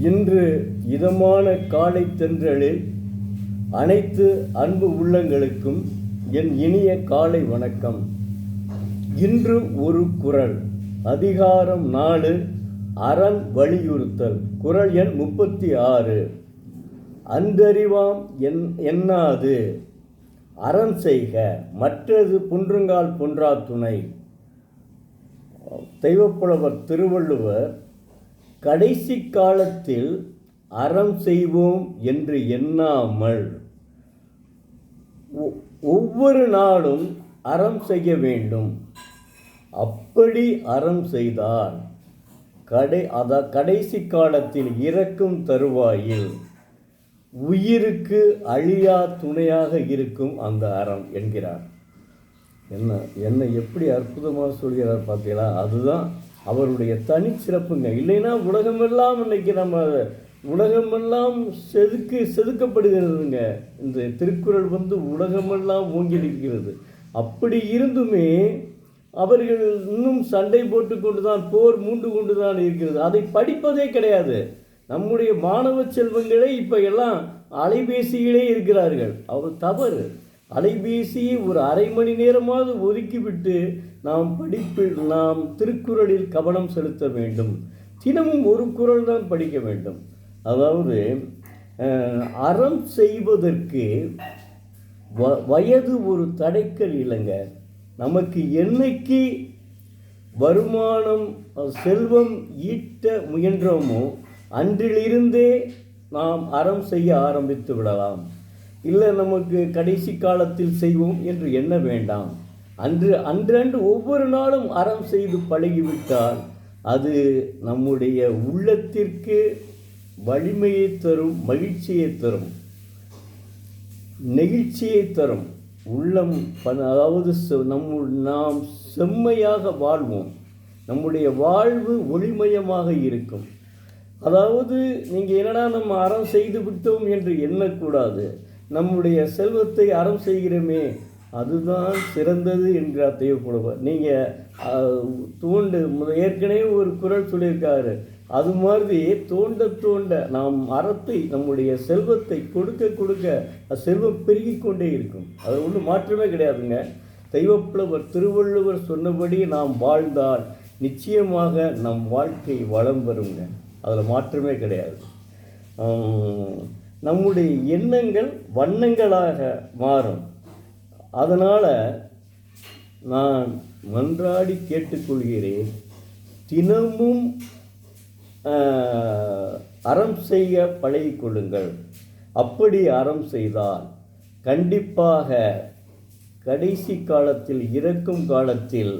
இன்று இதமான காலை தென்றலில் அனைத்து அன்பு உள்ளங்களுக்கும் என் இனிய காலை வணக்கம். இன்று ஒரு குறள், அதிகாரம் 4, அறம் வலியுறுத்தல். குறள் எண் 36. அன்றறிவாம் எண்ணாது அறம் செய்க, மற்றது புன்றுங்கால் பொன்றா துணை. தெய்வப்புலவர் திருவள்ளுவர் கடைசி காலத்தில் அறம் செய்வோம் என்று எண்ணாமல் ஒவ்வொரு நாளும் அறம் செய்ய வேண்டும். அப்படி அறம் செய்தால் கடைசி காலத்தில் இறக்கும் தருவாயில் உயிருக்கு அழியா துணையாக இருக்கும் அந்த அறம் என்கிறார். என்ன எப்படி அற்புதமாக சொல்கிறார் பார்த்தீங்களா? அதுதான் அவருடைய தனிச்சிறப்புங்க. இல்லைன்னா உலகமெல்லாம் இன்னைக்கு உலகமெல்லாம் செதுக்கப்படுகிறதுங்க. இந்த திருக்குறள் உலகமெல்லாம் ஓங்கியிருக்கிறது. அப்படி இருந்துமே அவர்கள் இன்னும் சண்டை போட்டு கொண்டு தான், போர் மூண்டு கொண்டு தான் இருக்கிறது. அதை படிப்பதே கிடையாது. நம்முடைய மாணவ செல்வங்களே இப்போ எல்லாம் அலைபேசியிலே இருக்கிறார்கள். அவர் தவறு. அலைபேசியை ஒரு அரை மணி நேரமாவது ஒதுக்கிவிட்டு நாம் திருக்குறளில் கவனம் செலுத்த வேண்டும். தினமும் ஒரு குறள் தான் படிக்க வேண்டும். அதாவது அறம் செய்வதற்கு வயது ஒரு தடைக்கல் இல்லைங்க. நமக்கு என்னைக்கு வருமானம் செல்வம் ஈட்ட முயன்றோமோ அன்றிலிருந்தே நாம் அறம் செய்ய ஆரம்பித்து விடலாம். இல்லை நமக்கு கடைசி காலத்தில் செய்வோம் என்று எண்ண வேண்டாம். அன்று ஒவ்வொரு நாளும் அறம் செய்து பழகிவிட்டால் அது நம்முடைய உள்ளத்திற்கு வலிமையை தரும், மகிழ்ச்சியை தரும், நெகிழ்ச்சியை தரும். உள்ளம் அதாவது நாம் செம்மையாக வாழ்வோம். நம்முடைய வாழ்வு ஒளிமயமாக இருக்கும். அதாவது நீங்கள் என்னடா நம்ம அறம் செய்து விட்டோம் என்று எண்ணக்கூடாது. நம்முடைய செல்வத்தை அறம் செய்கிறோமே, அதுதான் சிறந்தது என்கிறார் தெய்வப்புலவர். நீங்கள் ஏற்கனவே ஒரு குறள் சொல்லியிருக்காரு. அது மாதிரி தோண்ட நாம் அறத்தை, நம்முடைய செல்வத்தை கொடுக்க செல்வம் பெருகி கொண்டே இருக்கும். அது ஒன்றும் மாற்றமே கிடையாதுங்க. தெய்வப்புலவர் திருவள்ளுவர் சொன்னபடி நாம் வாழ்ந்தால் நிச்சயமாக நம் வாழ்க்கை வளம் வருங்க. அதில் மாற்றமே கிடையாது. நம்முடைய எண்ணங்கள் வண்ணங்களாக மாறும். அதனால் நான் மன்றாடி கேட்டுக்கொள்கிறேன், தினமும் அறம் செய்ய பழகிக்கொள்ளுங்கள். அப்படி அறம் செய்தால் கண்டிப்பாக கடைசி காலத்தில், இறக்கும் காலத்தில்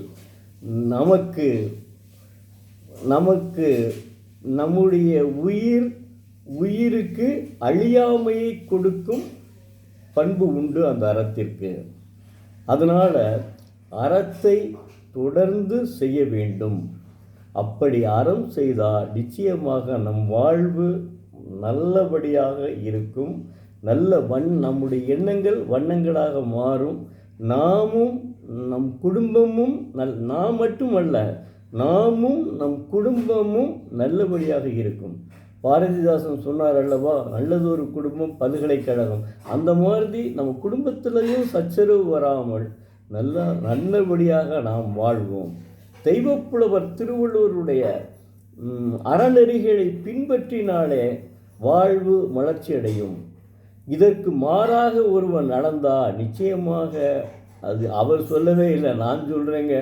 நமக்கு நம்முடைய உயிருக்கு அழியாமையை கொடுக்கும் பண்பு உண்டு அந்த அறத்திற்கு. அதனால் அறத்தை தொடர்ந்து செய்ய வேண்டும். அப்படி அறம் செய்தால் நிச்சயமாக நம் வாழ்வு நல்லபடியாக இருக்கும். நம்முடைய எண்ணங்கள் வண்ணங்களாக மாறும். நாமும் நம் குடும்பமும் நாம் மட்டுமல்ல, நாமும் நம் குடும்பமும் நல்லபடியாக இருக்கும். பாரதிதாசன் சொன்னார் அல்லவா, நல்லதொரு குடும்பம் பல்கலைக்கழகம். அந்த மாதிரி நம்ம குடும்பத்திலையும் சச்சரவு வராமல் நல்லபடியாக நாம் வாழ்வோம். தெய்வப்புலவர் திருவள்ளுவருடைய அறநெறிகளை பின்பற்றினாலே வாழ்வு மலர்ச்சி அடையும். இதற்கு மாறாக ஒருவன் நடந்தால் நிச்சயமாக, அது அவர் சொல்லவே இல்லை, நான் சொல்கிறேங்க,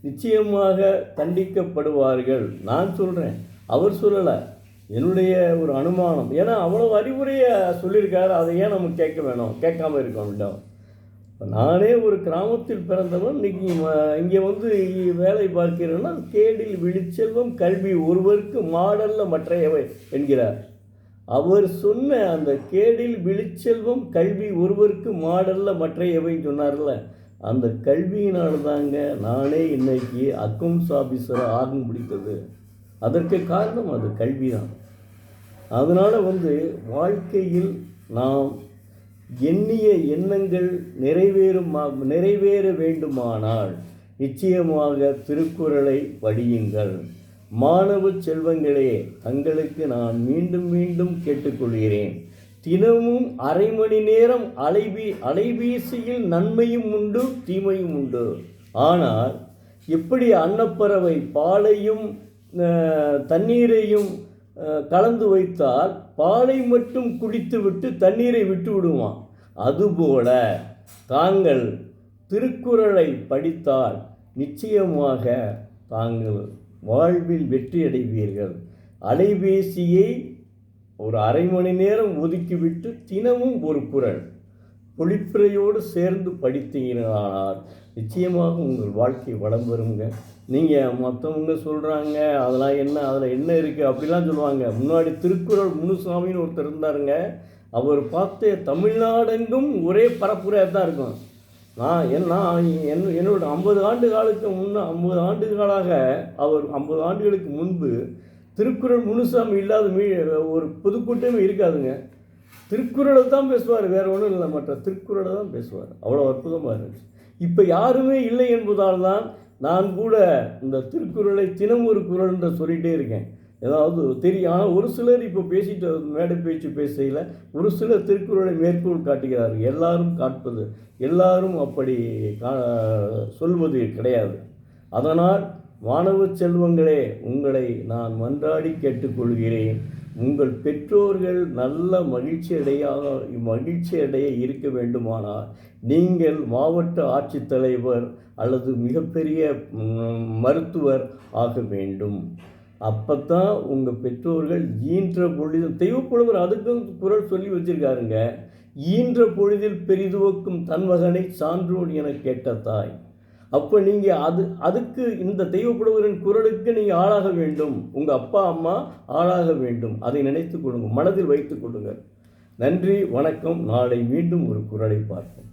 நிச்சயமாக தண்டிக்கப்படுவார்கள். நான் சொல்கிறேன், அவர் சொல்லலை, என்னுடைய ஒரு அனுமானம். ஏன்னா அவ்வளோ அறிவுரையை சொல்லியிருக்காரு. அதை ஏன் நம்ம கேட்காம இருக்க வேண்டும்? நானே ஒரு கிராமத்தில் பிறந்தவன். இங்கே வேலை பார்க்கிறேன்னா, கேடில் விழிச்செல்வம் கல்வி ஒருவருக்கு மாடல்ல மற்றையவை என்கிறார். அவர் சொன்ன அந்த கேடில் விழிச்செல்வம் கல்வி ஒருவருக்கு மாடல்ல மற்றையவைன்னு சொன்னார்ல, அந்த கல்வியினால் தாங்க நானே இன்னைக்கு அக்கவுண்ட்ஸ் ஆஃபீஸராக ஆகும் பிடித்தது. அதற்கு காரணம் அது கல்வி தான். அதனால் வாழ்க்கையில் நாம் எண்ணிய எண்ணங்கள் நிறைவேற வேண்டுமானால் நிச்சயமாக திருக்குறளை படியுங்கள். மாணவ செல்வங்களே, தங்களுக்கு நான் மீண்டும் மீண்டும் கேட்டுக்கொள்கிறேன். தினமும் அரை மணி நேரம் அலைபேசியில் நன்மையும் உண்டு, தீமையும் உண்டு. ஆனால் எப்படி அன்னப்பறவை பாலையும் தண்ணீரையும் கலந்து வைத்தால் பாலை மட்டும் குடித்துவிட்டு தண்ணீரை விட்டு விடுவான், அதுபோல தாங்கள் திருக்குறளை படித்தால் நிச்சயமாக தாங்கள் வாழ்வில் வெற்றியடைவீர்கள். அலைபேசியை ஒரு அரை மணி நேரம் ஒதுக்கிவிட்டு தினமும் ஒரு குறள் பொழிப்புரையோடு சேர்ந்து படித்தீங்களானால் நிச்சயமாக உங்கள் வாழ்க்கை வளம் வருங்க. நீங்கள் மற்றவங்க சொல்கிறாங்க அதில் என்ன இருக்குது அப்படிலாம் சொல்லுவாங்க. முன்னாடி திருக்குறள் முனுசாமின்னு ஒருத்தர் இருந்தாருங்க. அவர் பார்த்து தமிழ்நாடெங்கும் ஒரே பரப்புரையாக தான் இருக்கும். என்னோட 50 ஆண்டுகளாக அவர் 50 ஆண்டுகளுக்கு முன்பு திருக்குறள் முனுசாமி இல்லாத ஒரு பொதுக்கூட்டமே இருக்காதுங்க. திருக்குறளை தான் பேசுவார், வேறு ஒன்றும் இல்லை, மற்ற திருக்குறளை தான் பேசுவார். அவ்வளோ அற்புதமாக இருந்துச்சு. இப்போ யாருமே இல்லை என்பதால் தான் நான் கூட இந்த திருக்குறளை தினம் ஒரு குறள் என்று சொல்லிகிட்டே இருக்கேன். ஏதாவது தெரியும். ஆனால் ஒரு சிலர் இப்போ பேசிட்டு மேடை பேச்சு பேசையில் ஒரு சிலர் திருக்குறளை மேற்கோள் காட்டுகிறார்கள். எல்லாரும் அப்படி சொல்வது கிடையாது. அதனால் மாணவ செல்வங்களே, உங்களை நான் மன்றாடி கேட்டுக்கொள்கிறேன். உங்கள் பெற்றோர்கள் நல்ல மகிழ்ச்சி அடைய இருக்க வேண்டுமானால் நீங்கள் மாவட்ட ஆட்சித்தலைவர் அல்லது மிகப்பெரிய மருத்துவர் ஆக வேண்டும். அப்போத்தான் உங்கள் பெற்றோர்கள் ஈன்ற பொழுதில் தெய்வப்புலவர் அதுக்கும் குறள் சொல்லி வச்சிருக்காருங்க. ஈன்ற பொழுதில் பெரிதுவக்கும் தன் மகனை சான்றோன் என கேட்ட தாய். அப்போ நீங்கள் அதுக்கு இந்த தெய்வப்புலவரின் குறளுக்கு நீங்கள் ஆளாக வேண்டும். உங்கள் அப்பா அம்மா ஆளாக வேண்டும். அதை நினைத்து கொள்ளுங்கள், மனதில் வைத்துக் கொள்ளுங்கள். நன்றி, வணக்கம். நாளை மீண்டும் ஒரு குறளை பார்ப்போம்.